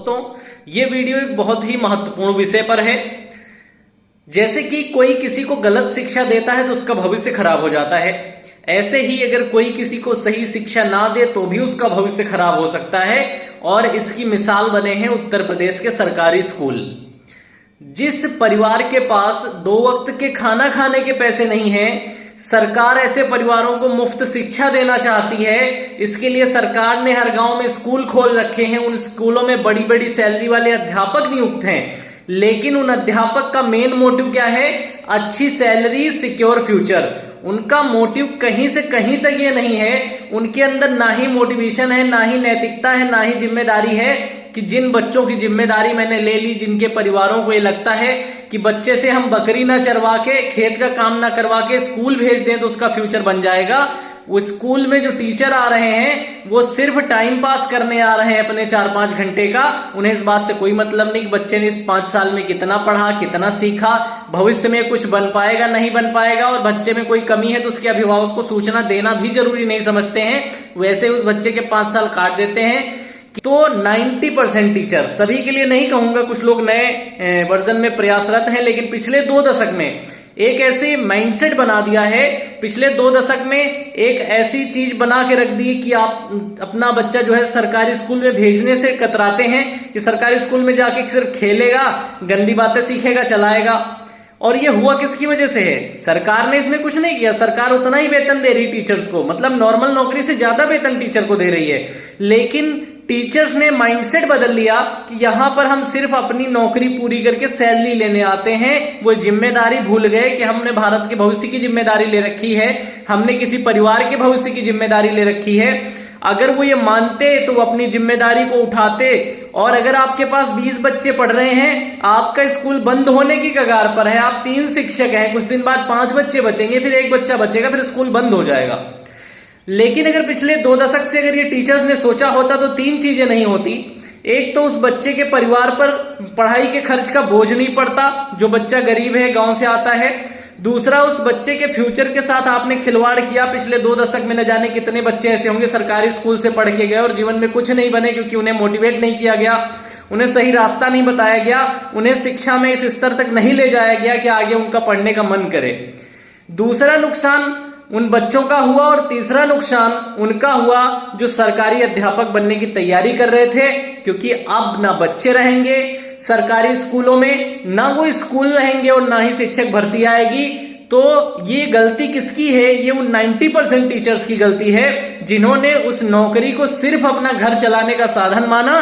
दोस्तों, ये वीडियो एक बहुत ही महत्वपूर्ण विषय पर है। जैसे कि कोई किसी को गलत शिक्षा देता है तो उसका भविष्य खराब हो जाता है, ऐसे ही अगर कोई किसी को सही शिक्षा ना दे तो भी उसका भविष्य खराब हो सकता है। और इसकी मिसाल बने हैं उत्तर प्रदेश के सरकारी स्कूल। जिस परिवार के पास 2 वक्त के खाना खाने के पैसे नहीं हैं, सरकार ऐसे परिवारों को मुफ्त शिक्षा देना चाहती है। इसके लिए सरकार ने हर गांव में स्कूल खोल रखे हैं। उन स्कूलों में बड़ी बड़ी सैलरी वाले अध्यापक नियुक्त हैं, लेकिन उन अध्यापक का मेन मोटिव क्या है? अच्छी सैलरी, सिक्योर फ्यूचर। उनका मोटिव कहीं से कहीं तक ये नहीं है। उनके अंदर ना ही मोटिवेशन है, ना ही नैतिकता है, ना ही जिम्मेदारी है कि जिन बच्चों की जिम्मेदारी मैंने ले ली, जिनके परिवारों को ये लगता है कि बच्चे से हम बकरी ना चरवा के, खेत का काम ना करवा के स्कूल भेज दें तो उसका फ्यूचर बन जाएगा। वो स्कूल में जो टीचर आ रहे हैं वो सिर्फ टाइम पास करने आ रहे हैं अपने 4-5 घंटे का। उन्हें इस बात से कोई मतलब नहीं कि बच्चे ने इस 5 साल में कितना पढ़ा, कितना सीखा, भविष्य में कुछ बन पाएगा नहीं बन पाएगा, और बच्चे में कोई कमी है तो उसके अभिभावक को सूचना देना भी जरूरी नहीं समझते हैं। वैसे उस बच्चे के 5 साल काट देते हैं। तो 90% टीचर, सभी के लिए नहीं कहूंगा, कुछ लोग नए वर्जन में प्रयासरत हैं, लेकिन पिछले 2 दशक में एक ऐसे माइंडसेट बना दिया है। पिछले 2 दशक में एक ऐसी चीज बना के रख दी कि आप अपना बच्चा जो है सरकारी स्कूल में भेजने से कतराते हैं कि सरकारी स्कूल में जाके सिर्फ खेलेगा, गंदी बातें सीखेगा, चलाएगा। और ये हुआ किसकी वजह से है? सरकार ने इसमें कुछ नहीं किया। सरकार उतना ही वेतन दे रही टीचर्स को, मतलब नॉर्मल नौकरी से ज्यादा वेतन टीचर को दे रही है, लेकिन टीचर्स ने माइंडसेट बदल लिया कि यहां पर हम सिर्फ अपनी नौकरी पूरी करके सैलरी लेने आते हैं। वो जिम्मेदारी भूल गए कि हमने भारत के भविष्य की जिम्मेदारी ले रखी है, हमने किसी परिवार के भविष्य की जिम्मेदारी ले रखी है। अगर वो ये मानते तो वो अपनी जिम्मेदारी को उठाते। और अगर आपके पास 20 बच्चे पढ़ रहे हैं, आपका स्कूल बंद होने की कगार पर है, आप 3 शिक्षक हैं, कुछ दिन बाद 5 बच्चे बचेंगे, फिर 1 बच्चा बचेगा, फिर स्कूल बंद हो जाएगा। लेकिन अगर पिछले 2 दशक से अगर ये टीचर्स ने सोचा होता तो 3 चीजें नहीं होती। एक तो उस बच्चे के परिवार पर पढ़ाई के खर्च का बोझ नहीं पड़ता, जो बच्चा गरीब है, गांव से आता है। दूसरा, उस बच्चे के फ्यूचर के साथ आपने खिलवाड़ किया। पिछले 2 दशक में न जाने कितने बच्चे ऐसे होंगे सरकारी स्कूल से पढ़ के गए और जीवन में कुछ नहीं बने, क्योंकि उन्हें मोटिवेट नहीं किया गया, उन्हें सही रास्ता नहीं बताया गया, उन्हें शिक्षा में इस स्तर तक नहीं ले जाया गया कि आगे उनका पढ़ने का मन करे। दूसरा नुकसान उन बच्चों का हुआ, और तीसरा नुकसान उनका हुआ जो सरकारी अध्यापक बनने की तैयारी कर रहे थे, क्योंकि अब ना बच्चे रहेंगे सरकारी स्कूलों में, ना वो स्कूल रहेंगे और ना ही शिक्षक भर्ती आएगी। तो ये गलती किसकी है? ये उन 90% टीचर्स की गलती है, जिन्होंने उस नौकरी को सिर्फ अपना घर चलाने का साधन माना